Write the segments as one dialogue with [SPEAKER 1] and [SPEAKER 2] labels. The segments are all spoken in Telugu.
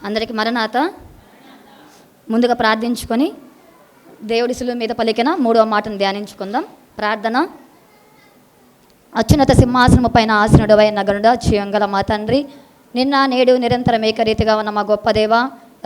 [SPEAKER 1] అందరికి మరణాత. ముందుగా ప్రార్థించుకొని దేవుడి శిలువ మీద పలికిన 3వ మాటను ధ్యానించుకుందాం. ప్రార్థన. అత్యున్నత సింహాసనము పైన ఆసీనుడవైన గనుడా, జీవంగల మా తండ్రి, నిన్న నేడు నిరంతరం ఏకరీతిగా ఉన్న మా గొప్ప దేవ,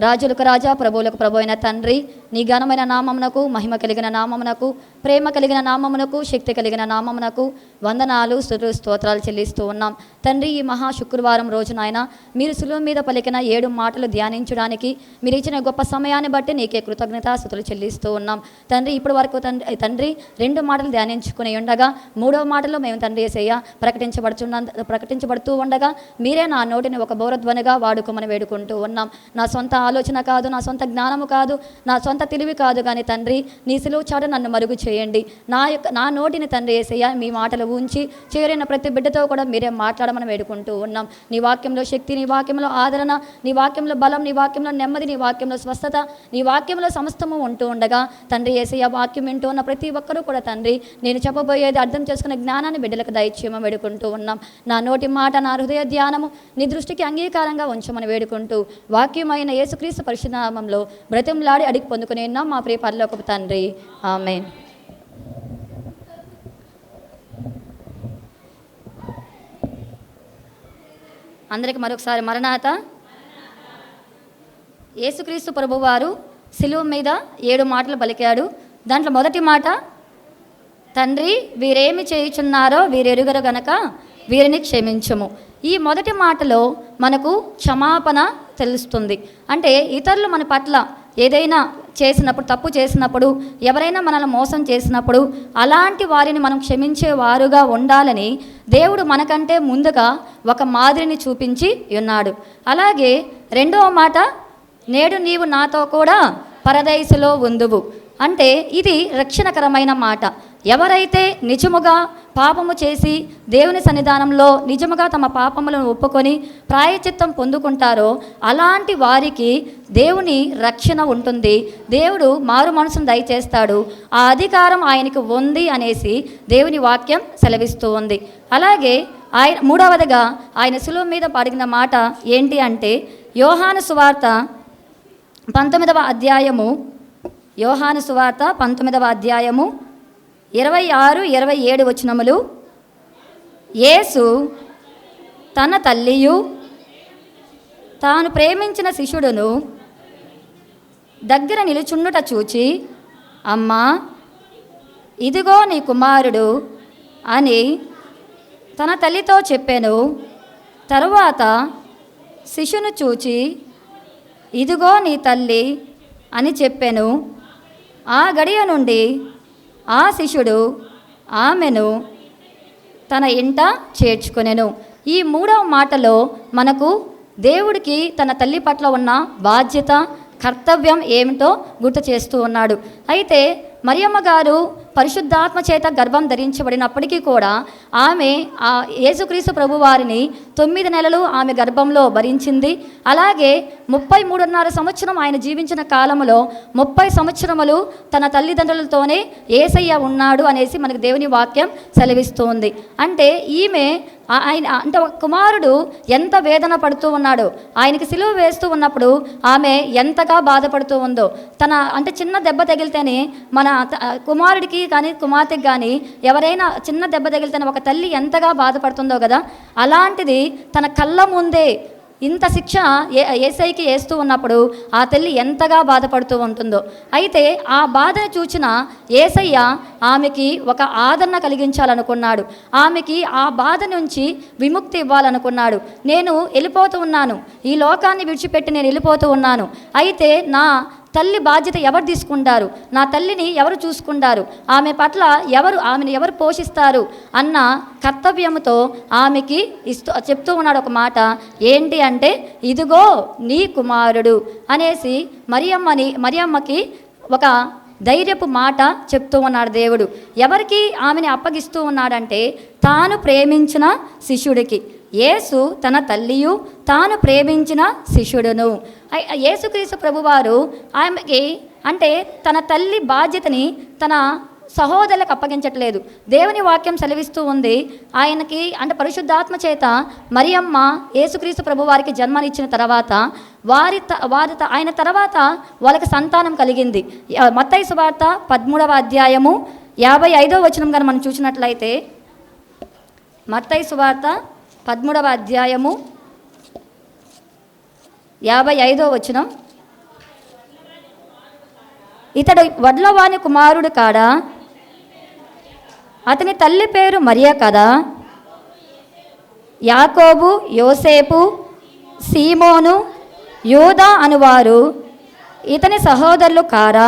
[SPEAKER 1] రాజులకు రాజా, ప్రభువులకు ప్రభు అయిన తండ్రి, నీ ఘనమైన నామమునకు, మహిమ కలిగిన నామమునకు, ప్రేమ కలిగిన నామమునకు, శక్తి కలిగిన నామమునకు వందనాలు, స్తుతులు, స్తోత్రాలు చెల్లిస్తూ ఉన్నాం తండ్రి. ఈ మహా శుక్రవారం రోజున ఆయన మీరు సులువు మీద పలికిన 7 మాటలు ధ్యానించడానికి మీరు ఇచ్చిన గొప్ప సమయాన్ని బట్టి నీకే కృతజ్ఞతాస్తుతులు చెల్లిస్తూ ఉన్నాం తండ్రి. ఇప్పటి వరకు తండ్రి 2 మాటలు ధ్యానించుకుని ఉండగా 3వ మాటలో మేము తండ్రి యేసయ్య ప్రకటించబడుతూ ఉండగా మీరే నా నోటిని ఒక బౌరధ్వనిగా వాడుకోమని వేడుకుంటూ ఉన్నాం. నా సొంత ఆలోచన కాదు, నా సొంత జ్ఞానము కాదు, నా సొంత తెలివి కాదు, కానీ తండ్రి నీ సిలువ చాట నన్ను మరుగు చేయండి. నా నోటిని తండ్రి యేసయ్య మీ మాటలు ఉంచి చేరిన ప్రతి బిడ్డతో కూడా మీరే మాట్లాడమని వేడుకుంటూ ఉన్నాం. నీ వాక్యంలో శక్తి, నీ వాక్యంలో ఆదరణ, నీ వాక్యంలో బలం, నీ వాక్యంలో నెమ్మది, నీ వాక్యంలో స్వస్థత, నీ వాక్యంలో సమస్తము ఉంటూ ఉండగా తండ్రి యేసయ్య వాక్యం వింటూ ఉన్న ప్రతి ఒక్కరూ కూడా తండ్రి నేను చెప్పబోయేది అర్థం చేసుకునే జ్ఞానాన్ని బిడ్డలకు దయచేయమని వేడుకుంటూ ఉన్నాం. నా నోటి మాట, నా హృదయ ధ్యానము నీ దృష్టికి అంగీకారంగా ఉంచమని వేడుకుంటూ వాక్యమైన యేసుక్రీస్తు పరిశుద్ధ నామములో బ్రతిమలాడి అడిగి పొందుకుని ఉన్నాం మా ప్రియ పరలోకపు తండ్రి. ఆమేన్. అందరికి మరొకసారి మరణాత. యేసుక్రీస్తు ప్రభువారు సిలువ మీద 7 మాటలు పలికాడు. దాంట్లో మొదటి మాట, తండ్రి వీరేమి చేయుచున్నారో వీరెరుగరు గనక వీరిని క్షమించము. ఈ మొదటి మాటలో మనకు క్షమాపణ తెలుస్తుంది. అంటే ఇతరులు మన పట్ల ఏదైనా చేసినప్పుడు, తప్పు చేసినప్పుడు, ఎవరైనా మనల్ని మోసం చేసినప్పుడు అలాంటి వారిని మనం క్షమించేవారుగా ఉండాలని దేవుడు మనకంటే ముందుగా ఒక మాదిరిని చూపించి ఉన్నాడు. అలాగే 2వ మాట, నేడు నీవు నాతో కూడా పరదైసులో ఉందువు. అంటే ఇది రక్షణకరమైన మాట. ఎవరైతే నిజముగా పాపము చేసి దేవుని సన్నిధానంలో నిజముగా తమ పాపములను ఒప్పుకొని ప్రాయశ్చిత్తం పొందుకుంటారో అలాంటి వారికి దేవుని రక్షణ ఉంటుంది. దేవుడు మారు మనసును దయచేస్తాడు. ఆ అధికారం ఆయనకు ఉంది అనేసి దేవుని వాక్యం సెలవిస్తూ ఉంది. అలాగే 3వదిగా ఆయన సులువు మీద పడిన మాట ఏంటి అంటే, యోహాను సువార్త 19వ అధ్యాయము 26-27 వచనములు. యేసు తన తల్లియు తాను ప్రేమించిన శిష్యుడును దగ్గర నిలుచుండుట చూచి, అమ్మా ఇదిగో నీ కుమారుడు అని తన తల్లితో చెప్పెను. తరువాత శిష్యును చూచి, ఇదిగో నీ తల్లి అని చెప్పెను. ఆ గడియ నుండి ఆ శిష్యుడు ఆమెను తన ఇంట చేర్చుకొనెను. ఈ 3వ మాటలో మనకు దేవుడికి తన తల్లి పట్ల ఉన్న బాధ్యత, కర్తవ్యం ఏమిటో గుర్తు చేస్తూ ఉన్నాడు. అయితే మరియమ్మ గారు పరిశుద్ధాత్మ చేత గర్భం ధరించబడినప్పటికీ కూడా ఆమె ఆ యేసుక్రీస్తు ప్రభు వారిని 9 నెలలు ఆమె గర్భంలో భరించింది. అలాగే 33.5 సంవత్సరం ఆయన జీవించిన కాలంలో 30 సంవత్సరములు తన తల్లిదండ్రులతోనే యేసయ్య ఉన్నాడు అనేసి మనకు దేవుని వాక్యం సెలవిస్తుంది. అంటే ఈమె ఆయన అంటే ఒక కుమారుడు ఎంత వేదన పడుతూ ఉన్నాడో, ఆయనకి సిలువ వేస్తూ ఉన్నప్పుడు ఆమె ఎంతగా బాధపడుతూ ఉందో, తన అంటే చిన్న దెబ్బ తగిలితేనే మన కుమారుడికి కానీ కుమార్తెకి కానీ ఎవరైనా చిన్న దెబ్బ తగిలితేనే ఒక తల్లి ఎంతగా బాధపడుతుందో కదా, అలాంటిది తన కళ్ళ ముందే ఇంత శిక్ష యేసయ్యకి వేస్తూ ఉన్నప్పుడు ఆ తల్లి ఎంతగా బాధపడుతూ ఉంటుందో. అయితే ఆ బాధను చూచిన యేసయ్య ఆమెకి ఒక ఆదరణ కలిగించాలనుకున్నాడు. ఆమెకి ఆ బాధ నుంచి విముక్తి ఇవ్వాలనుకున్నాడు. నేను వెళ్ళిపోతూ ఉన్నాను, ఈ లోకాన్ని విడిచిపెట్టి నేను వెళ్ళిపోతూ ఉన్నాను. అయితే నా తల్లి బాధ్యత ఎవరు తీసుకుంటారు, నా తల్లిని ఎవరు చూసుకుంటారు, ఆమె పట్ల ఆమెను ఎవరు పోషిస్తారు అన్న కర్తవ్యంతో ఆమెకి చెప్తూ ఉన్నాడు ఒక మాట. ఏంటి అంటే, ఇదిగో నీ కుమారుడు అనేసి మరియమ్మకి ఒక ధైర్యపు మాట చెప్తూ ఉన్నాడు దేవుడు. ఎవరికి ఆమెని అప్పగిస్తూ ఉన్నాడంటే, తాను ప్రేమించిన శిష్యుడికి. యేసు తన తల్లియు తాను ప్రేమించిన శిష్యుడును. యేసుక్రీస్తు ప్రభువారు ఆమెకి అంటే తన తల్లి బాధ్యతని తన సహోదరులకు అప్పగించట్లేదు. దేవుని వాక్యం సెలవిస్తూ ఉంది. ఆయనకి అంటే పరిశుద్ధాత్మ చేత మరియమ్మ యేసుక్రీస్తు ప్రభువారికి జన్మనిచ్చిన తర్వాత ఆయన తర్వాత వాళ్ళకి సంతానం కలిగింది. మత్తయి సువార్త 13వ అధ్యాయము 55వ వచనం కానీ మనం చూసినట్లయితే, మత్తయి సువార్త 13వ అధ్యాయము 55వ వచనం, ఇతడు వడ్లవాని కుమారుడు కాడా, అతని తల్లి పేరు మరియ కదా, యాకోబు, యోసేపు, సీమోను, యూదా అనువారు ఇతని సహోదరులు కారా,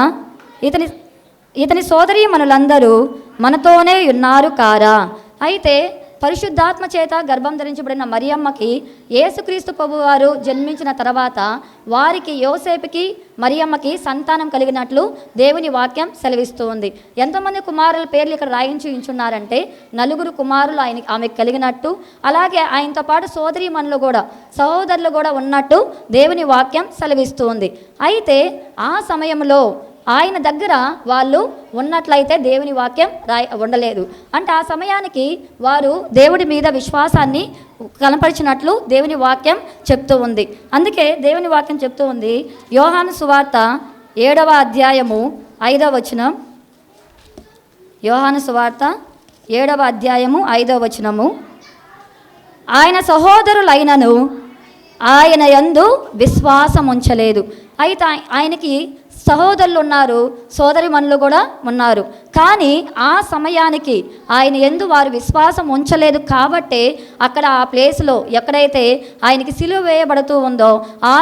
[SPEAKER 1] ఇతని సోదరీమణులందరూ మనతోనే ఉన్నారు కారా. అయితే పరిశుద్ధాత్మ చేత గర్భం ధరించబడిన మరియమ్మకి యేసుక్రీస్తు ప్రభువారు జన్మించిన తర్వాత వారికి, యోసేపుకి, మరియమ్మకి సంతానం కలిగినట్లు దేవుని వాక్యం సెలవిస్తూ ఉంది. ఎంతమంది కుమారుల పేర్లు ఇక్కడ రాయించి ఉంచున్నారంటే 4 కుమారులు ఆమెకు కలిగినట్టు, అలాగే ఆయనతో పాటు సహోదరులు కూడా ఉన్నట్టు దేవుని వాక్యం సెలవిస్తూ ఉంది. అయితే ఆ సమయంలో ఆయన దగ్గర వాళ్ళు ఉన్నట్లయితే దేవుని వాక్యం ఉండలేదు. అంటే ఆ సమయానికి వారు దేవుడి మీద విశ్వాసాన్ని కనపరిచినట్లు దేవుని వాక్యం చెప్తూ ఉంది. అందుకే దేవుని వాక్యం చెప్తూ ఉంది, యోహాను సువార్త 7వ అధ్యాయము 5వ వచనం, యోహాను సువార్త 7వ అధ్యాయము 5వ వచనము, ఆయన సహోదరులైనను ఆయన యందు విశ్వాసం ఉంచలేదు. అయితే ఆయనకి సహోదరులు ఉన్నారు, సోదరిమణులు కూడా ఉన్నారు. కానీ ఆ సమయానికి ఆయన యందు వారు విశ్వాసం ఉంచలేదు. అక్కడ ఆ ప్లేస్లో ఎక్కడైతే ఆయనకి సిలువ వేయబడుతూ ఉందో ఆ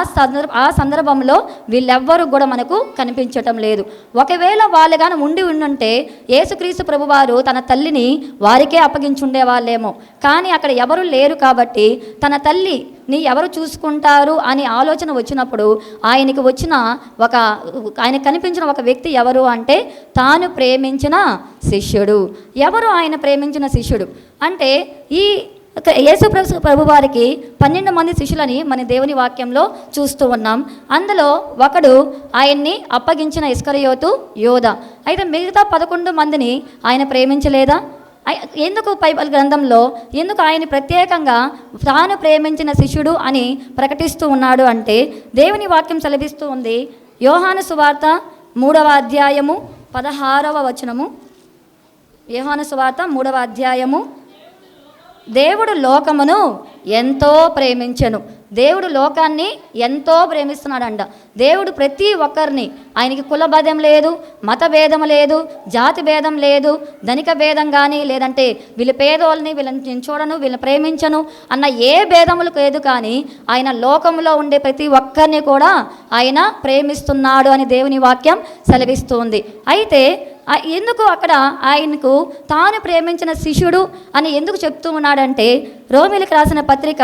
[SPEAKER 1] సందర్భంలో వీళ్ళెవ్వరూ కూడా మనకు కనిపించటం లేదు. ఒకవేళ వాళ్ళు కానీ ఉండుంటే యేసుక్రీస్తు ప్రభువారు తన తల్లిని వారికే అప్పగించుండే వాళ్ళేమో. కానీ అక్కడ ఎవరు లేరు కాబట్టి తన తల్లి నీ ఎవరు చూసుకుంటారు అని ఆలోచన వచ్చినప్పుడు ఆయనకు కనిపించిన ఒక వ్యక్తి ఎవరు అంటే తాను ప్రేమించిన శిష్యుడు. ఎవరు ఆయన ప్రేమించిన శిష్యుడు అంటే ఈ యేసు ప్రభువారికి 12 మంది శిష్యులని మన దేవుని వాక్యంలో చూస్తూ ఉన్నాం. అందులో ఒకడు ఆయన్ని అప్పగించిన ఇస్కరియోతు యోధ. అయితే మిగతా 11 మందిని ఆయన ప్రేమించలేదా? ఎందుకు బైబిల్ గ్రంథంలో ఎందుకు ఆయన ప్రత్యేకంగా తాను ప్రేమించిన శిష్యుడు అని ప్రకటిస్తూ ఉన్నాడు అంటే దేవుని వాక్యం సెలవిస్తూ ఉంది. యోహాను సువార్త 3వ అధ్యాయము 16వ వచనము, యోహాను సువార్త 3వ అధ్యాయము, దేవుడు లోకమును ఎంతో ప్రేమించెను. దేవుడు లోకాన్ని ఎంతో ప్రేమిస్తున్నాడంట. దేవుడు ప్రతి ఒక్కరిని, ఆయనకి కుల భేదం లేదు, మత భేదం లేదు, జాతి భేదం లేదు, ధనిక భేదం కానీ లేదంటే వీళ్ళు పేదోళ్ళని వీళ్ళని నేను చూడను, వీళ్ళని ప్రేమించను అన్న ఏ భేదములు లేదు. కానీ ఆయన లోకంలో ఉండే ప్రతి ఒక్కరిని కూడా ఆయన ప్రేమిస్తున్నాడు అని దేవుని వాక్యం సెలవిస్తుంది. అయితే ఎందుకు అక్కడ ఆయనకు తాను ప్రేమించిన శిష్యుడు అని ఎందుకు చెప్తూ ఉన్నాడంటే రోమీలకు రాసిన పత్రిక,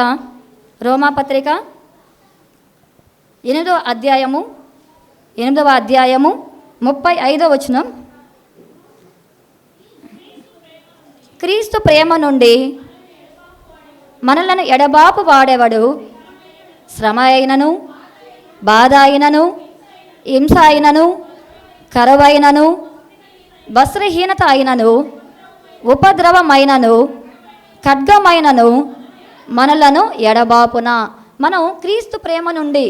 [SPEAKER 1] రోమా పత్రిక 8వ అధ్యాయము 35వ వచనం, క్రీస్తు ప్రేమ నుండి మనలను ఎడబాపు వాడేవాడు శ్రమ అయినను, బాధ అయినను, హింస అయినను, కరువైనను, వస్త్రహీనత అయినను, ఉపద్రవమైనను, ఖడ్గమైనను మనలను ఎడబాపున. మనం క్రీస్తు ప్రేమ నుండి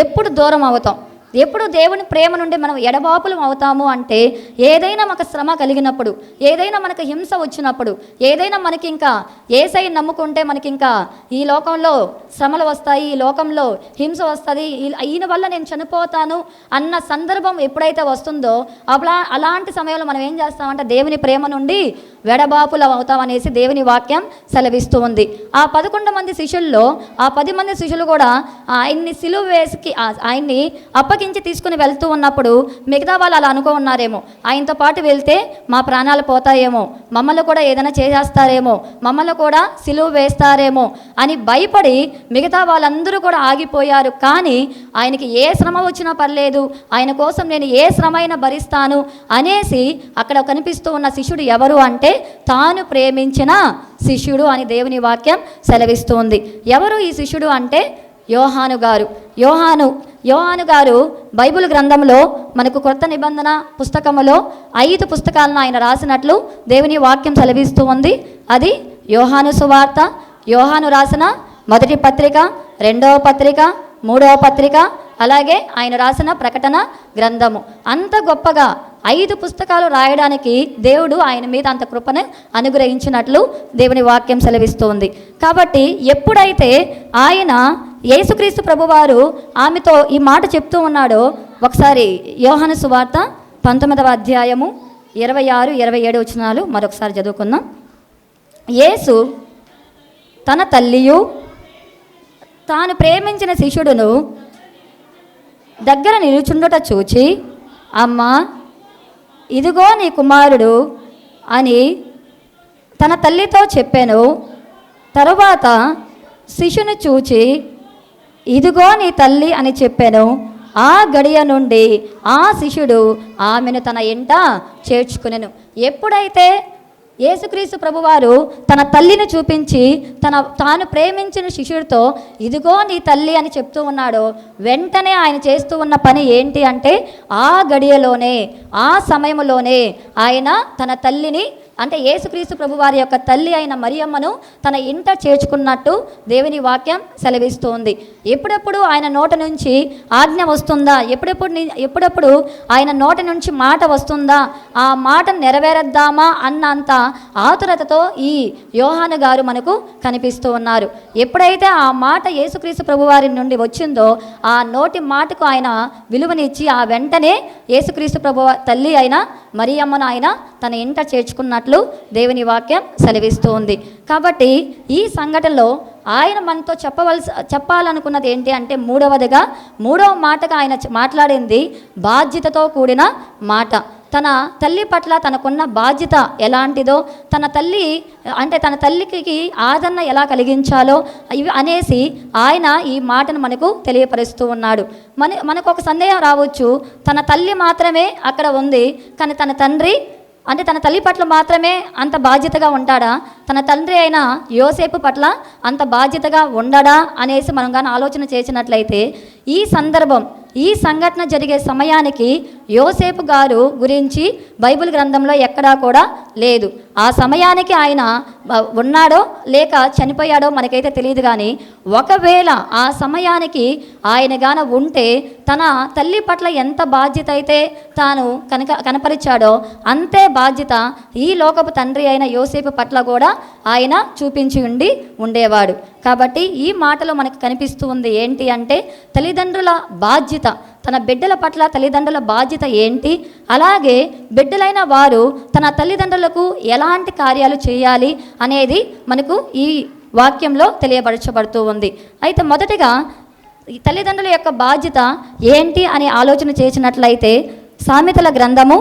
[SPEAKER 1] ఎప్పుడు దూరం అవుతాం? ఎప్పుడు దేవుని ప్రేమ నుండి మనం ఎడబాపులం అవుతాము అంటే ఏదైనా మనకు శ్రమ కలిగినప్పుడు, ఏదైనా మనకు హింస వచ్చినప్పుడు, ఏదైనా మనకి ఇంకా యేసయ్యని నమ్ముకుంటే మనకి ఇంకా ఈ లోకంలో శ్రమలు వస్తాయి, ఈ లోకంలో హింస వస్తుంది, ఈయన వల్ల నేను చనిపోతాను అన్న సందర్భం ఎప్పుడైతే వస్తుందో అలాంటి సమయంలో మనం ఏం చేస్తామంటే దేవుని ప్రేమ నుండి వెడబాపులం అవుతామనేసి దేవుని వాక్యం సెలవిస్తూ ఉంది. ఆ 11 మంది శిష్యుల్లో ఆ 10 మంది శిష్యులు కూడా ఆయన్ని సిలువ వేసి ఆయన్ని అప్పగించి తీసుకుని వెళ్తూ ఉన్నప్పుడు మిగతా వాళ్ళు అలా అనుకో ఉన్నారేమో, ఆయనతో పాటు వెళ్తే మా ప్రాణాలు పోతాయేమో, మమ్మల్ని కూడా ఏదైనా చేసేస్తారేమో, మమ్మల్ని కూడా సిలువ వేస్తారేమో అని భయపడి మిగతా వాళ్ళందరూ కూడా ఆగిపోయారు. కానీ ఆయనకి ఏ శ్రమ వచ్చినా పర్లేదు, ఆయన కోసం నేను ఏ శ్రమ అయినా భరిస్తాను అనేసి అక్కడ కనిపిస్తూ ఉన్న శిష్యుడు ఎవరు అంటే తాను ప్రేమించిన శిష్యుడు అని దేవుని వాక్యం సెలవిస్తుంది. ఎవరు ఈ శిష్యుడు అంటే యోహాను గారు. యోహాను గారు బైబిల్ గ్రంథంలో మనకు కొత్త నిబంధన పుస్తకములో 5 పుస్తకాలను ఆయన రాసినట్లు దేవుని వాక్యం సెలవిస్తూ ఉంది. అది యోహాను సువార్త, యోహాను రాసిన మొదటి పత్రిక, 2వ పత్రిక, 3వ పత్రిక, అలాగే ఆయన రాసిన ప్రకటన గ్రంథము. అంత గొప్పగా 5 పుస్తకాలు రాయడానికి దేవుడు ఆయన మీద అంత కృపను అనుగ్రహించినట్లు దేవుని వాక్యం సెలవిస్తుంది. కాబట్టి ఎప్పుడైతే ఆయన యేసుక్రీస్తు ప్రభువారు ఆమెతో ఈ మాట చెప్తూ ఉన్నాడో, ఒకసారి యోహాను సువార్త 19వ అధ్యాయము 26, 27 వచనాలు మరొకసారి చదువుకుందాం. యేసు తన తల్లియు తాను ప్రేమించిన శిష్యుడును దగ్గర నిలుచుండుట చూచి, అమ్మా, ఇదిగో నీ కుమారుడు అని తన తల్లితో చెప్పాను. తరువాత శిష్యుని చూచి, ఇదిగో నీ తల్లి అని చెప్పాను. ఆ గడియ నుండి ఆ శిష్యుడు ఆమెను తన ఇంట చేర్చుకునెను. ఎప్పుడైతే యేసుక్రీస్తు ప్రభువారు తన తల్లిని చూపించి తాను ప్రేమించిన శిష్యుడితో ఇదిగో నీ తల్లి అని చెప్తూ ఉన్నాడో, వెంటనే ఆయన చేస్తూ ఉన్న పని ఏంటి అంటే, ఆ గడియలోనే, ఆ సమయంలోనే ఆయన తన తల్లిని, అంటే యేసుక్రీస్తు ప్రభువారి యొక్క తల్లి అయిన మరియమ్మను తన ఇంట చేర్చుకున్నట్టు దేవుని వాక్యం సెలవిస్తుంది. ఎప్పుడెప్పుడు ఆయన నోట నుంచి ఆజ్ఞ వస్తుందా, ఎప్పుడెప్పుడు ఆయన నోట నుంచి మాట వస్తుందా, ఆ మాట నెరవేరద్దామా అన్నంత ఆతురతతో ఈ యోహాను గారు మనకు కనిపిస్తూ ఉన్నారు. ఎప్పుడైతే ఆ మాట యేసుక్రీస్తు ప్రభువారి నుండి వచ్చిందో, ఆ నోటి మాటకు ఆయన విలువనిచ్చి ఆ వెంటనే యేసుక్రీస్తు ప్రభు తల్లి అయిన మరియమ్మను ఆయన తన ఇంట చేర్చుకున్నట్లు దేవుని వాక్యం సెలవిస్తూ ఉంది. కాబట్టి ఈ సంఘటనలో ఆయన మనతో చెప్పాలనుకున్నది ఏంటి అంటే, మూడవ మాటగా ఆయన మాట్లాడింది బాధ్యతతో కూడిన మాట. తన తల్లి పట్ల తనకున్న బాధ్యత ఎలాంటిదో, తన తల్లికి ఆదరణ ఎలా కలిగించాలో ఇవి అనేసి ఆయన ఈ మాటను మనకు తెలియపరుస్తూ ఉన్నాడు. మనకు ఒక సందేహం రావచ్చు, తన తల్లి మాత్రమే అక్కడ ఉంది, కానీ తన తల్లి పట్ల మాత్రమే అంత బాధ్యతగా ఉంటాడా, తన తండ్రి అయిన యోసేపు పట్ల అంత బాధ్యతగా ఉండడా అనేసి మనం కానీ ఆలోచన చేసినట్లయితే, ఈ సంఘటన జరిగే సమయానికి యోసేపు గారు గురించి బైబిల్ గ్రంథంలో ఎక్కడా కూడా లేదు. ఆ సమయానికి ఆయన ఉన్నాడో లేక చనిపోయాడో మనకైతే తెలియదు. కానీ ఒకవేళ ఆ సమయానికి ఆయన గాన ఉంటే తన తల్లి పట్ల ఎంత బాధ్యత అయితే తాను కనపరిచాడో అంతే బాధ్యత ఈ లోకపు తండ్రి అయిన యోసేపు పట్ల కూడా ఆయన చూపించి ఉండేవాడు. కాబట్టి ఈ మాటలో మనకు కనిపిస్తూ ఉంది ఏంటి అంటే, తల్లిదండ్రుల బాధ్యత, తన బిడ్డల పట్ల తల్లిదండ్రుల బాధ్యత ఏంటి, అలాగే బిడ్డలైన వారు తన తల్లిదండ్రులకు ఎలాంటి కార్యాలు చేయాలి అనేది మనకు ఈ వాక్యంలో తెలియపరచబడుతూ ఉంది. అయితే మొదటిగా తల్లిదండ్రుల యొక్క బాధ్యత ఏంటి అని ఆలోచన చేసినట్లయితే, సామెతల గ్రంథము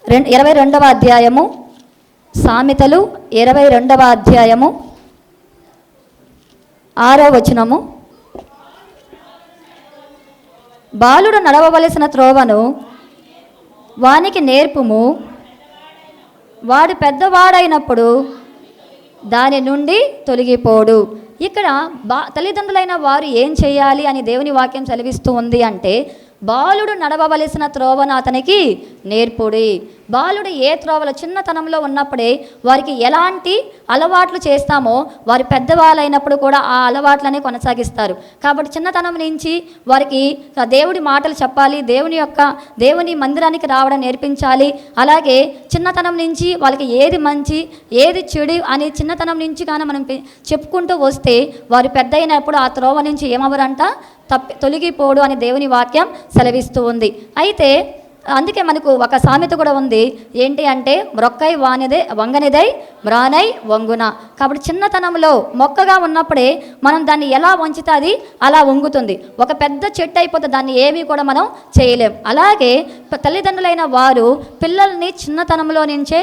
[SPEAKER 1] 22వ అధ్యాయము, సామెతలు 22వ అధ్యాయము 6వ వచనము, బాలుడు నడవవలసిన త్రోవను వానికి నేర్పుము, వాడు పెద్దవాడైనప్పుడు దాని నుండి తొలగిపోడు. ఇక్కడ తల్లిదండ్రులైన వారు ఏం చేయాలి అని దేవుని వాక్యం సెలవిస్తూ ఉంది అంటే, బాలుడు నడవవలసిన త్రోవను అతనికి నేర్పుడి. బాలుడు ఏ త్రోవలో చిన్నతనంలో ఉన్నప్పుడే వారికి ఎలాంటి అలవాట్లు చేస్తామో వారి పెద్దవాళ్ళైనప్పుడు కూడా ఆ అలవాట్లనే కొనసాగిస్తారు. కాబట్టి చిన్నతనం నుంచి వారికి దేవుడి మాటలు చెప్పాలి, దేవుని మందిరానికి రావడం నేర్పించాలి. అలాగే చిన్నతనం నుంచి వాళ్ళకి ఏది మంచి ఏది చెడు అని చిన్నతనం నుంచి కానీ మనం చెప్పుకుంటూ వస్తే వారు పెద్ద అయినప్పుడు ఆ త్రోవ నుంచి ఏమవరంట తొలగిపోడు అని దేవుని వాక్యం సెలవిస్తూ ఉంది. అయితే అందుకే మనకు ఒక సామెత కూడా ఉంది ఏంటి అంటే, మొక్కై వంగనిదై మ్రానై వంగున. కాబట్టి చిన్నతనంలో మొక్కగా ఉన్నప్పుడే మనం దాన్ని ఎలా వంచితే అది అలా వంగుతుంది. ఒక పెద్ద చెట్టు అయిపోతే దాన్ని ఏమీ కూడా మనం చేయలేం. అలాగే తల్లిదండ్రులైన వారు పిల్లల్ని చిన్నతనంలో నుంచే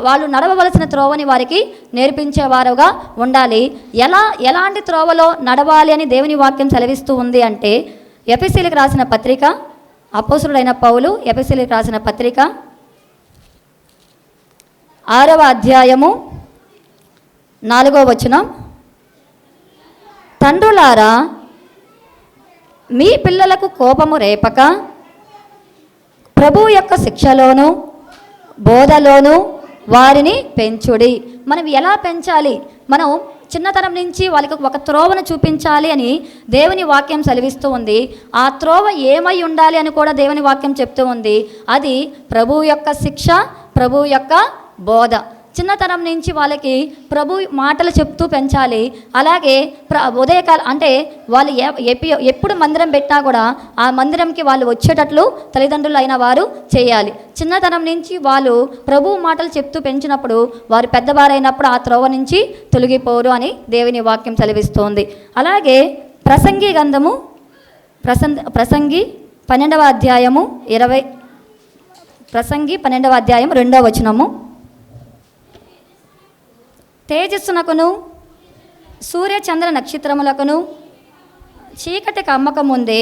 [SPEAKER 1] వాళ్ళు నడవవలసిన త్రోవని వారికి నేర్పించేవారుగా ఉండాలి. ఎలాంటి త్రోవలో నడవాలి అని దేవుని వాక్యం సెలవిస్తూ ఉంది అంటే, ఎఫెసీయులకు రాసిన పత్రిక, అపోస్తలుడైన పౌలు ఎఫెసీయులకు రాసిన పత్రిక 6వ అధ్యాయము 4వ వచనం, తండ్రులారా మీ పిల్లలకు కోపము రేపక ప్రభువు యొక్క శిక్షలోను బోధలోను వారిని పెంచుడి. మనం ఎలా పెంచాలి? మనం చిన్నతనం నుంచి వాళ్ళకి ఒక త్రోవను చూపించాలి అని దేవుని వాక్యం సెలవిస్తూ ఉంది. ఆ త్రోవ ఏమై ఉండాలి అని కూడా దేవుని వాక్యం చెప్తూ ఉంది. అది ప్రభువు యొక్క శిక్ష, ప్రభువు యొక్క బోధ. చిన్నతనం నుంచి వాళ్ళకి ప్రభు మాటలు చెప్తూ పెంచాలి. అలాగే ఉదయకాలం అంటే వాళ్ళు ఎప్పుడు మందిరం పెట్టినా కూడా ఆ మందిరంకి వాళ్ళు వచ్చేటట్లు తల్లిదండ్రులు అయిన వారు చేయాలి. చిన్నతనం నుంచి వాళ్ళు ప్రభు మాటలు చెప్తూ పెంచినప్పుడు వారు పెద్దవారైనప్పుడు ఆ త్రోవ నుంచి తొలగిపోరు అని దేవుని వాక్యం సెలవిస్తోంది. అలాగే ప్రసంగి గ్రంథము ప్రసంగి 12వ అధ్యాయము 2వ వచనము. తేజస్సునకును సూర్యచంద్ర నక్షత్రములకును చీకటి కమ్మకముందే,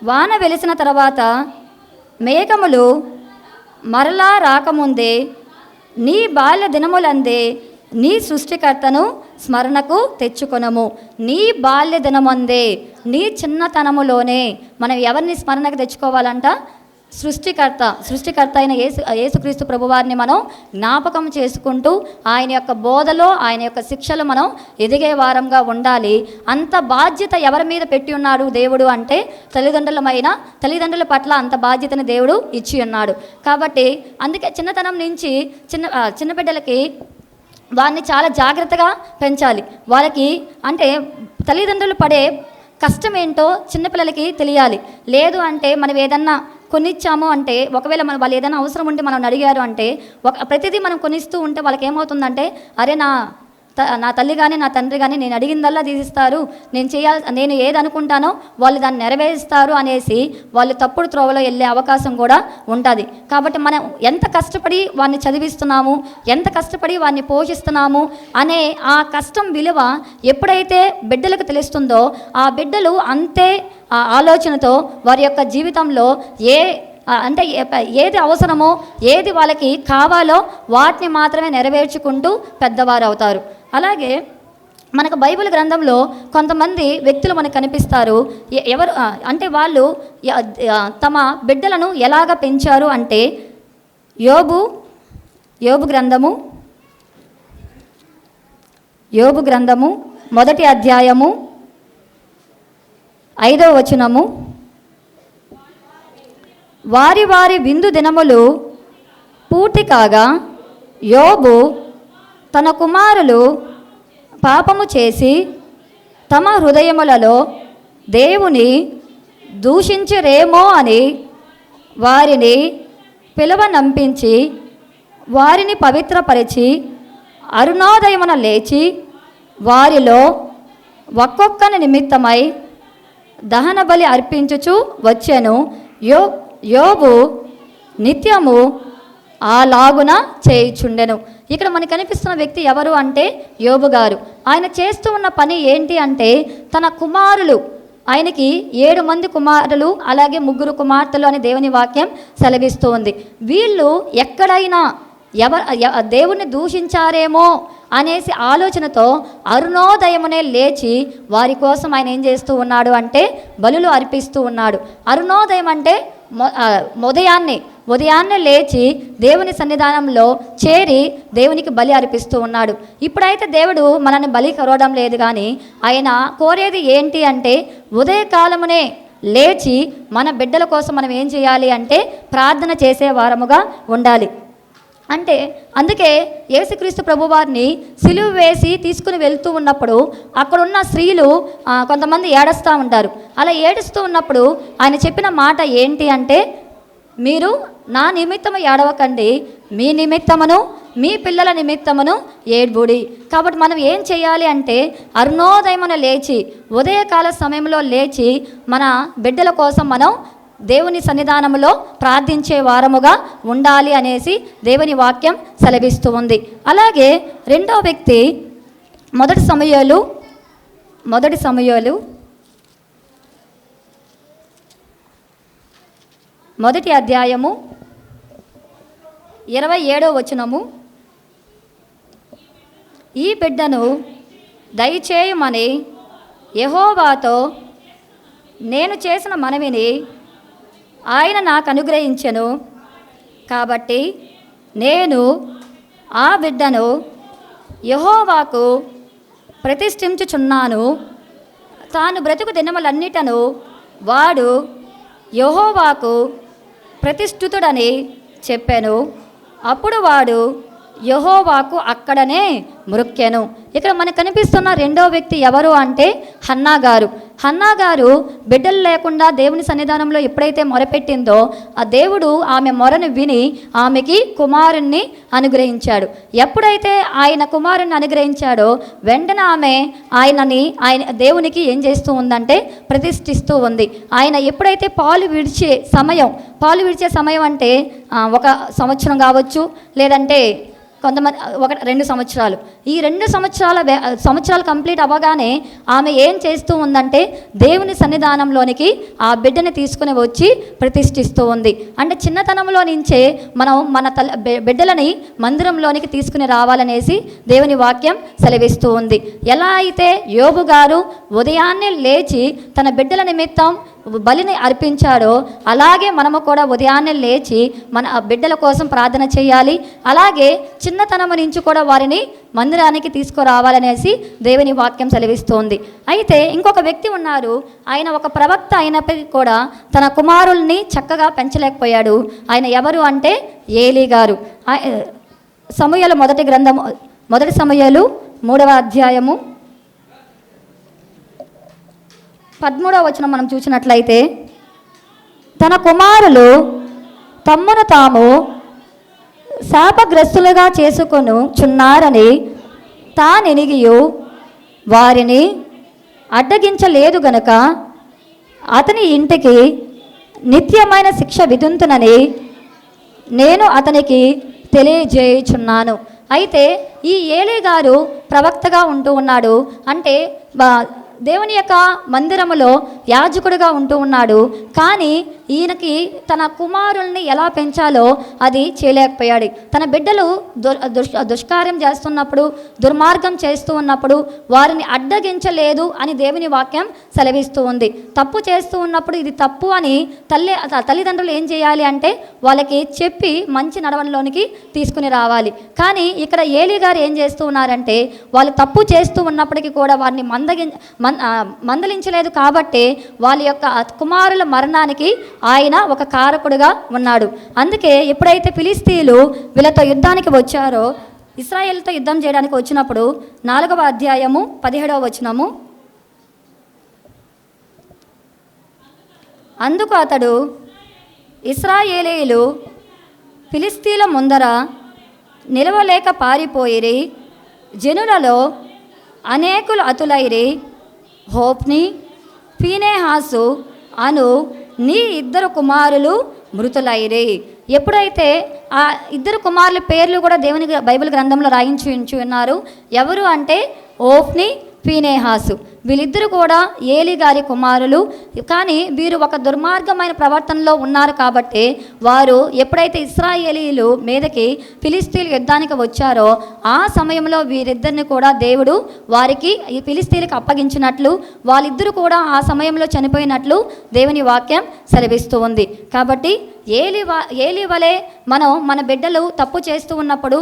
[SPEAKER 1] వాన వెలిసిన తర్వాత మేఘములు మరలా రాకముందే, నీ బాల్య దినములందే నీ సృష్టికర్తను స్మరణకు తెచ్చుకొనము. నీ బాల్య దినమందే, నీ చిన్నతనములోనే మనం ఎవరిని స్మరణకు తెచ్చుకోవాలంట? సృష్టికర్త అయిన యేసుక్రీస్తు ప్రభువారిని మనం జ్ఞాపకం చేసుకుంటూ ఆయన యొక్క బోధలో, ఆయన యొక్క శిక్షలు మనం ఎదిగే వారంగా ఉండాలి. అంత బాధ్యత ఎవరి మీద పెట్టి ఉన్నాడు దేవుడు అంటే తల్లిదండ్రుల పట్ల అంత బాధ్యతని దేవుడు ఇచ్చి ఉన్నాడు. కాబట్టి అందుకే చిన్నతనం నుంచి చిన్న బిడ్డలకి వారిని చాలా జాగ్రత్తగా పెంచాలి. వాళ్ళకి అంటే తల్లిదండ్రులు పడే కష్టం ఏంటో చిన్నపిల్లలకి తెలియాలి. లేదు అంటే మనం ఏదన్నా కొనిచ్చాము అంటే, ఒకవేళ వాళ్ళు ఏదైనా అవసరం ఉంటే మనం అడిగారు అంటే ప్రతిదీ మనం కొనిస్తూ ఉంటే వాళ్ళకి ఏమవుతుందంటే, అరే నా తల్లి కానీ నా తండ్రి కానీ నేను అడిగిందల్లా తీసిస్తారు, నేను ఏది అనుకుంటానో వాళ్ళు దాన్ని నెరవేరుస్తారు అనేసి వాళ్ళు తప్పుడు త్రోవలో వెళ్ళే అవకాశం కూడా ఉంటుంది. కాబట్టి మనం ఎంత కష్టపడి వాడిని చదివిస్తున్నాము, ఎంత కష్టపడి వాడిని పోషిస్తున్నాము అనే ఆ కష్టం విలువ ఎప్పుడైతే బిడ్డలకు తెలుస్తుందో ఆ బిడ్డలు అంతే ఆ ఆలోచనతో వారి యొక్క జీవితంలో ఏది అవసరమో, ఏది వాళ్ళకి కావాలో వాటిని మాత్రమే నెరవేర్చుకుంటూ పెద్దవారు అవుతారు. అలాగే మనకు బైబిల్ గ్రంథంలో కొంతమంది వ్యక్తులు మనకు కనిపిస్తారు. ఎవరు అంటే వాళ్ళు తమ బిడ్డలను ఎలాగ పెంచారు అంటే, యోబు గ్రంథము 1వ అధ్యాయము 5వ వచనము. వారి విందు దినములు పూర్తి కాగా యోబు తన కుమారులు పాపము చేసి తమ హృదయములలో దేవుని దూషించరేమో అని వారిని పిలవనంపించి వారిని పవిత్రపరిచి అరుణోదయమున లేచి వారిలో ఒక్కొక్కని నిమిత్తమై దహన బలి అర్పించుచు వచ్చెను. యోబు నిత్యము అలాగున చేయుచుండెను. ఇక్కడ మనకు కనిపిస్తున్న వ్యక్తి ఎవరు అంటే యోబు గారు. ఆయన చేస్తూ ఉన్న పని ఏంటి అంటే, తన కుమారులు, ఆయనకి 7 మంది కుమారులు అలాగే 3 కుమార్తెలు అని దేవుని వాక్యం సెలవిస్తూ ఉంది. వీళ్ళు ఎక్కడైనా దేవుణ్ణి దూషించారేమో అనేసి ఆలోచనతో అరుణోదయమునే లేచి వారి కోసం ఆయన ఏం చేస్తూ ఉన్నాడు అంటే బలులు అర్పిస్తూ ఉన్నాడు. అరుణోదయం అంటే ఉదయాన్నే లేచి దేవుని సన్నిధానంలో చేరి దేవునికి బలి అర్పిస్తూ ఉన్నాడు. ఇప్పుడైతే దేవుడు మనల్ని బలి కోరడం లేదు, కానీ ఆయన కోరేది ఏంటి అంటే ఉదయకాలమునే లేచి మన బిడ్డల కోసం మనం ఏం చేయాలి అంటే ప్రార్థన చేసే వారముగా ఉండాలి. అంటే అందుకే యేసుక్రీస్తు ప్రభువారిని సిలువ వేసి తీసుకుని వెళ్తూ ఉన్నప్పుడు అక్కడున్న స్త్రీలు కొంతమంది ఏడుస్తూ ఉంటారు. అలా ఏడుస్తూ ఉన్నప్పుడు ఆయన చెప్పిన మాట ఏంటి అంటే, మీరు నా నిమిత్తము ఏడవకండి, మీ నిమిత్తమును మీ పిల్లల నిమిత్తమును ఏడ్బుడి. కాబట్టి మనం ఏం చేయాలి అంటే అరుణోదయమున లేచి ఉదయకాల సమయంలో లేచి మన బిడ్డల కోసం మనం దేవుని సన్నిధానంలో ప్రార్థించే వారముగా ఉండాలి అనేసి దేవుని వాక్యం సెలవిస్తూ ఉంది. అలాగే రెండో వ్యక్తి మొదటి సమూయేలు 1వ అధ్యాయము 27వ వచనము. ఈ బిడ్డను దయచేయమని యెహోవాతో నేను చేసిన మనవిని ఆయన నాకు అనుగ్రహించెను. కాబట్టి నేను ఆ బిడ్డను యెహోవాకు ప్రతిష్ఠించుచున్నాను. తాను బ్రతుకు దినములన్నిటను వాడు యెహోవాకు ప్రతిష్ఠితుడని చెప్పాను. అప్పుడు వాడు యెహోవాకు అక్కడనే మ్రొక్కెను. ఇక్కడ మనకు కనిపిస్తున్న రెండో వ్యక్తి ఎవరు అంటే హన్నా గారు. హన్నా గారు బిడ్డలు లేకుండా దేవుని సన్నిధానంలో ఎప్పుడైతే మొరపెట్టిందో ఆ దేవుడు ఆమె మొరను విని ఆమెకి కుమారుణ్ణి అనుగ్రహించాడు. ఎప్పుడైతే ఆయన కుమారుణ్ణి అనుగ్రహించాడో వెంటనే ఆమె ఆయన దేవునికి ఏం చేస్తూ ఉందంటే ప్రతిష్ఠిస్తూ ఉంది. ఆయన ఎప్పుడైతే పాలు విడిచే సమయం అంటే 1 సంవత్సరం కావచ్చు, లేదంటే కొంతమంది 2 సంవత్సరాలు. ఈ 2 సంవత్సరాలు కంప్లీట్ అవ్వగానే ఆమె ఏం చేస్తూ ఉందంటే దేవుని సన్నిధానంలోనికి ఆ బిడ్డని తీసుకుని వచ్చి ప్రతిష్ఠిస్తూ ఉంది. అంటే చిన్నతనంలో నుంచే మనం మన బిడ్డలని మందిరంలోనికి తీసుకుని రావాలనేసి దేవుని వాక్యం సెలవిస్తూ ఉంది. ఎలా అయితే యోబు గారు ఉదయాన్నే లేచి తన బిడ్డల నిమిత్తం బలిని అర్పించాడో అలాగే మనము కూడా ఉదయాన్నే లేచి మన బిడ్డల కోసం ప్రార్థన చేయాలి. అలాగే చిన్నతనం నుంచి కూడా వారిని మందిరానికి తీసుకురావాలనేసి దేవుని వాక్యం సెలవిస్తోంది. అయితే ఇంకొక వ్యక్తి ఉన్నారు. ఆయన ఒక ప్రవక్త అయినప్పటికీ కూడా తన కుమారుల్ని చక్కగా పెంచలేకపోయాడు. ఆయన ఎవరు అంటే ఏలీ గారు. సమూయేలు మొదటి సమూయేలు 3వ అధ్యాయము 13వ వచనం మనం చూసినట్లయితే, తన కుమారులు తమ్మును తాము శాపగ్రస్తులుగా చేసుకొనుచున్నారని తానెనిగియు వారిని అడ్డగించలేదు గనుక అతని ఇంటికి నిత్యమైన శిక్ష విధింతునని నేను అతనికి తెలియజేయుచున్నాను. అయితే ఈ ఏలీ గారు ప్రవక్తగా ఉంటూ ఉన్నాడు. అంటే దేవుని యొక్క మందిరములో యాజకుడిగా ఉంటూ ఉన్నాడు. కానీ ఈయనకి తన కుమారుల్ని ఎలా పెంచాలో అది చేయలేకపోయాడు. తన బిడ్డలు దుష్కార్యం చేస్తున్నప్పుడు, దుర్మార్గం చేస్తూ ఉన్నప్పుడు వారిని అడ్డగించలేదు అని దేవుని వాక్యం సెలవిస్తూ ఉంది. తప్పు చేస్తూ ఉన్నప్పుడు ఇది తప్పు అని తల్లిదండ్రులు ఏం చేయాలి అంటే వాళ్ళకి చెప్పి మంచి నడవడిలోనికి తీసుకుని రావాలి. కానీ ఇక్కడ ఏలీ గారు ఏం చేస్తూ ఉన్నారంటే వాళ్ళు తప్పు చేస్తూ ఉన్నప్పటికీ కూడా వారిని మందలించలేదు. కాబట్టి వాళ్ళ యొక్క కుమారుల మరణానికి ఆయన ఒక కారకుడుగా ఉన్నాడు. అందుకే ఎప్పుడైతే ఫిలిస్తీయులు వీళ్ళతో యుద్ధానికి వచ్చారో, ఇశ్రాయేలుతో యుద్ధం చేయడానికి వచ్చినప్పుడు 4వ అధ్యాయము 17వ వచనము, అందుకు అతడు, ఇశ్రాయేలీయులు ఫిలిస్తీయుల ముందర నిలవలేక పారిపోయిరి, జనులలో అనేకులు అతులైరి, హోప్ని ఫీనేహాసు అను నీ 2 కుమారులు మృతులైరి. ఎప్పుడైతే ఆ 2 కుమారుల పేర్లు కూడా దేవుని బైబిల్ గ్రంథంలో రాయించి ఉన్నారు. ఎవరు అంటే హోప్ని, ఫీనేహాసు. వీళ్ళిద్దరూ కూడా ఏలీ గారి కుమారులు. కానీ వీరు ఒక దుర్మార్గమైన ప్రవర్తనలో ఉన్నారు. కాబట్టి వారు ఎప్పుడైతే ఇశ్రాయేలీయులు మీదకి ఫిలిస్తీయులు యుద్ధానికి వచ్చారో ఆ సమయంలో వీరిద్దరిని కూడా దేవుడు వారికి ఈ ఫిలిస్తీయులకు అప్పగించినట్లు, వాళ్ళిద్దరూ కూడా ఆ సమయంలో చనిపోయినట్లు దేవుని వాక్యం సెలవిస్తూ ఉంది. కాబట్టి ఏలీ వలె మనం మన బిడ్డలు తప్పు చేస్తూ ఉన్నప్పుడు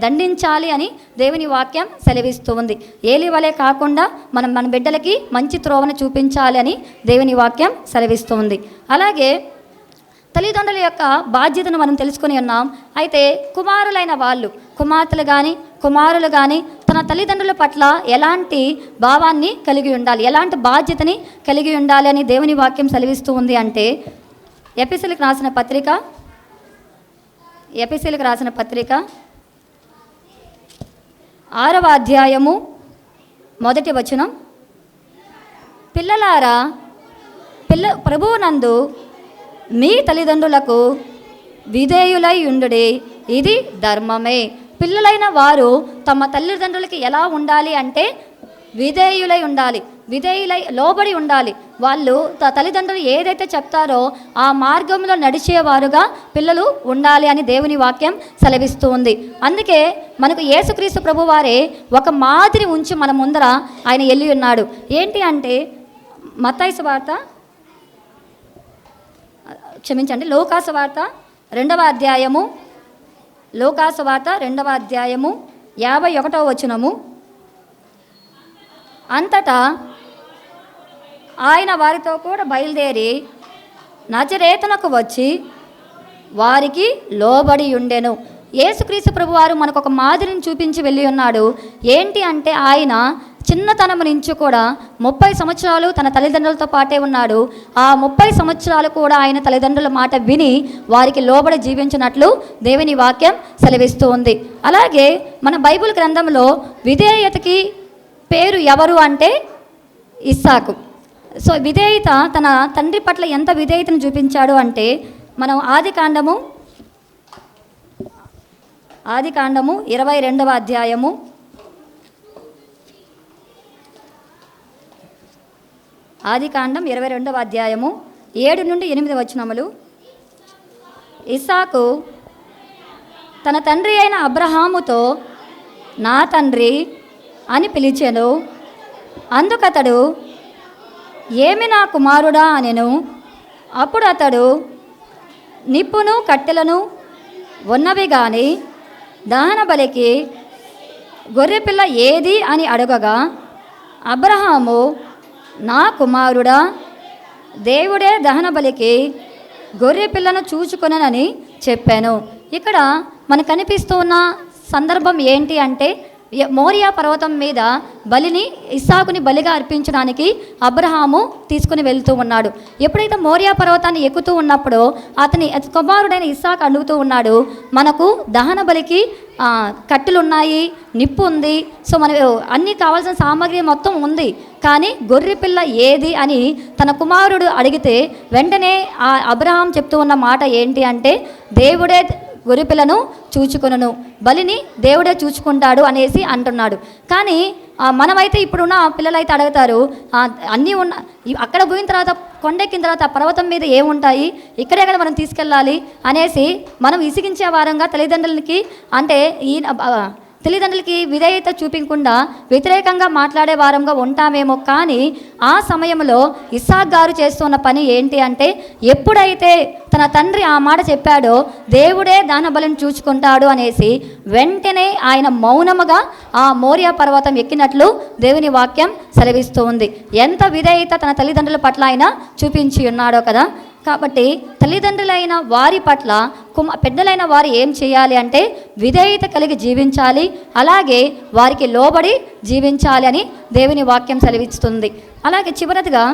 [SPEAKER 1] దండించాలి అని దేవుని వాక్యం సెలవిస్తూ ఉంది. ఏలీ వలె కాకుండా మనం మన బిడ్డలకి మంచి త్రోవను చూపించాలి అని దేవుని వాక్యం సెలవిస్తూ ఉంది. అలాగే తల్లిదండ్రుల యొక్క బాధ్యతను మనం తెలుసుకుని ఉన్నాం. అయితే కుమారులైన వాళ్ళు, కుమార్తెలు కానీ కుమారులు కానీ తన తల్లిదండ్రుల పట్ల ఎలాంటి భావాన్ని కలిగి ఉండాలి, ఎలాంటి బాధ్యతని కలిగి ఉండాలి అని దేవుని వాక్యం సెలవిస్తూ ఉంది. అంటే ఎఫెసీయులకు రాసిన పత్రిక 6వ అధ్యాయము 1వ వచనం, పిల్లలారా ప్రభువునందు మీ తల్లిదండ్రులకు విధేయులై ఉండుడి, ఇది ధర్మమే. పిల్లలైన వారు తమ తల్లిదండ్రులకి ఎలా ఉండాలి అంటే విధేయులై ఉండాలి, లోబడి ఉండాలి. వాళ్ళు తల్లిదండ్రులు ఏదైతే చెప్తారో ఆ మార్గంలో నడిచేవారుగా పిల్లలు ఉండాలి అని దేవుని వాక్యం సెలవిస్తూ ఉంది. అందుకే మనకు యేసుక్రీస్తు ప్రభువారే ఒక మాదిరి ఉంచి మన ముందర ఆయన వెళ్ళి ఉన్నాడు. ఏంటి అంటే మత్తయి సువార్త లూకాసు వార్త 2వ అధ్యాయము 51వ వచనము, అంతటా ఆయన వారితో కూడా బయలుదేరి నజరేతునకు వచ్చి వారికి లోబడి ఉండెను. యేసుక్రీస్తు ప్రభువారు మనకు ఒక మాదిరిని చూపించి వెళ్ళి ఉన్నాడు. ఏంటి అంటే ఆయన చిన్నతనం నుంచి కూడా 30 సంవత్సరాలు తన తల్లిదండ్రులతో పాటే ఉన్నాడు. ఆ 30 సంవత్సరాలు కూడా ఆయన తల్లిదండ్రుల మాట విని వారికి లోబడి జీవించినట్లు దేవుని వాక్యం సెలవిస్తూ ఉంది. అలాగే మన బైబిల్ గ్రంథంలో విధేయతకి పేరు ఎవరు అంటే ఇస్సాకు. సో విధేయత, తన తండ్రి పట్ల ఎంత విధేయతను చూపించాడు అంటే మనం ఆది కాండము 22వ అధ్యాయము 22వ అధ్యాయము 7 నుండి 8 వచనములు. ఇస్సాకు తన తండ్రి అయిన అబ్రహాముతో నా తండ్రి అని పిలిచెను. అందుకతడు ఏమి నా కుమారుడా అనెను. అప్పుడు అతడు నిప్పును కట్టెలను ఉన్నవి గాని దహన బలికి గొర్రెపిల్ల ఏది అని అడగగా అబ్రహాము నా కుమారుడా, దేవుడే దహన బలికి గొర్రెపిల్లను చూచుకొనని చెప్పాను. ఇక్కడ మనకు కనిపిస్తూ ఉన్న సందర్భం ఏంటి అంటే మోరియా పర్వతం మీద బలిని, ఇస్సాకుని బలిగా అర్పించడానికి అబ్రహాము తీసుకుని వెళ్తూ ఉన్నాడు. ఎప్పుడైతే మోరియా పర్వతాన్ని ఎక్కుతూ ఉన్నప్పుడు అతని కుమారుడైన ఇస్సాకు అడుగుతూ ఉన్నాడు, మనకు దహన బలికి కట్టెలు ఉన్నాయి, నిప్పు ఉంది, సో మనకు అన్నీ కావాల్సిన సామాగ్రి మొత్తం ఉంది, కానీ గొర్రెపిల్ల ఏది అని తన కుమారుడు అడిగితే వెంటనే ఆ అబ్రహాం చెప్తూ ఉన్న మాట ఏంటి అంటే దేవుడే గొర్రెపిల్లను చూచుకొనును, బలిని దేవుడే చూచుకుంటాడు అనేసి అంటున్నాడు. కానీ మనమైతే ఇప్పుడున్న పిల్లలైతే అడుగుతారు, అన్నీ ఉన్న అక్కడ పోయిన తర్వాత కొండెక్కిన తర్వాత పర్వతం మీద ఏముంటాయి, ఇక్కడెక్కడ మనం తీసుకెళ్ళాలి అనేసి మనం ఇసిగించే వారంగా తల్లిదండ్రులకి అంటే తల్లిదండ్రులకి విధేయత చూపించకుండా వ్యతిరేకంగా మాట్లాడే వారంగా ఉంటామేమో. కానీ ఆ సమయంలో ఇస్సాక్ గారు చేస్తున్న పని ఏంటి అంటే ఎప్పుడైతే తన తండ్రి ఆ మాట చెప్పాడో దేవుడే దాన బలిని చూచుకుంటాడు అనేసి వెంటనే ఆయన మౌనముగా ఆ మోరియా పర్వతం ఎక్కినట్లు దేవుని వాక్యం సెలవిస్తూ ఉంది. ఎంత విధేయత తన తల్లిదండ్రుల పట్ల ఆయన చూపించి ఉన్నాడో కదా. కాబట్టి తల్లిదండ్రులైన వారి పట్ల పెద్దలైన వారు ఏం చేయాలి అంటే విధేయత కలిగి జీవించాలి, అలాగే వారికి లోబడి జీవించాలి అని దేవుని వాక్యం సెలవిస్తుంది. అలాగే చివరిగా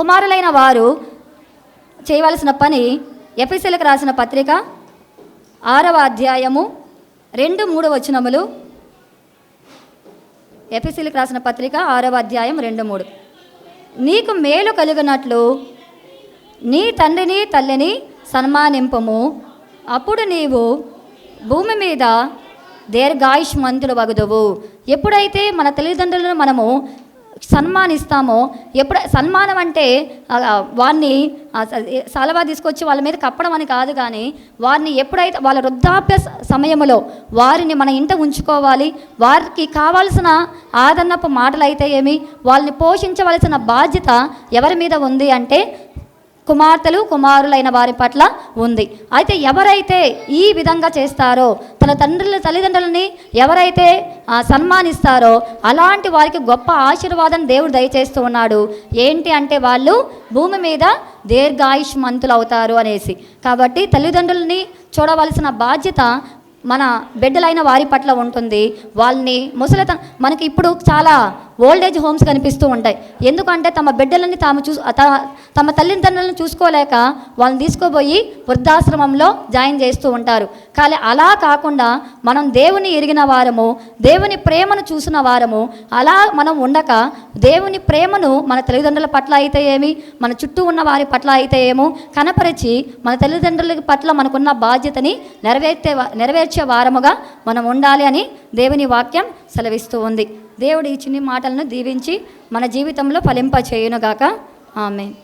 [SPEAKER 1] కుమారులైన వారు చేయవలసిన పని ఎఫెసీయులకు రాసిన పత్రిక 6వ అధ్యాయము 2-3 వచనములు. ఎఫెసీయులకు రాసిన పత్రిక 6వ అధ్యాయం 2-3. నీకు మేలు కలుగునట్లు నీ తండ్రిని తల్లిని సన్మానింపము, అప్పుడు నీవు భూమి మీద దీర్ఘాయుష్మంతుడు వగుదువు. ఎప్పుడైతే మన తల్లిదండ్రులను మనము సన్మానిస్తామో, ఎప్పుడు సన్మానం అంటే వారిని సలవా తీసుకొచ్చి వాళ్ళ మీద కప్పడం అని కాదు, కానీ వారిని ఎప్పుడైతే వాళ్ళ వృద్ధాప్య సమయంలో వారిని మన ఇంట ఉంచుకోవాలి, వారికి కావాల్సిన ఆదరణపు మాటలు అయితే ఏమి, వాళ్ళని పోషించవలసిన బాధ్యత ఎవరి మీద ఉంది అంటే కుమార్తెలు కుమారులైన వారి పట్ల ఉంది. అయితే ఎవరైతే ఈ విధంగా చేస్తారో, తన తల్లిదండ్రులని ఎవరైతే సన్మానిస్తారో అలాంటి వారికి గొప్ప ఆశీర్వాదం దేవుడు దయచేస్తూ ఉన్నాడు. ఏంటి అంటే వాళ్ళు భూమి మీద దీర్ఘాయుష్మంతులు అవుతారు అనేసి. కాబట్టి తల్లిదండ్రులని చూడవలసిన బాధ్యత మన బిడ్డలైన వారి పట్ల ఉంటుంది. వాళ్ళని మనకి ఇప్పుడు చాలా ఓల్డేజ్ హోమ్స్ కనిపిస్తూ ఉంటాయి. ఎందుకంటే తమ బిడ్డలని తమ తల్లిదండ్రులను చూసుకోలేక వాళ్ళని తీసుకుపోయి వృద్ధాశ్రమంలో జాయిన్ చేస్తూ ఉంటారు. కానీ అలా కాకుండా మనం దేవుని ఎరిగిన వారము, దేవుని ప్రేమను చూసిన వారము, అలా మనం ఉండక దేవుని ప్రేమను మన తల్లిదండ్రుల పట్ల అయితే ఏమి, మన చుట్టూ ఉన్న వారి పట్ల అయితే ఏమో కనపరిచి మన తల్లిదండ్రుల పట్ల మనకున్న బాధ్యతని నెరవేర్చే వారముగా మనం ఉండాలి అని దేవుని వాక్యం సెలవిస్తూ ఉంది. దేవుడు ఈ చిన్ని మాటలను దీవించి మన జీవితంలో ఫలింప చేయునుగాక. ఆమేన్.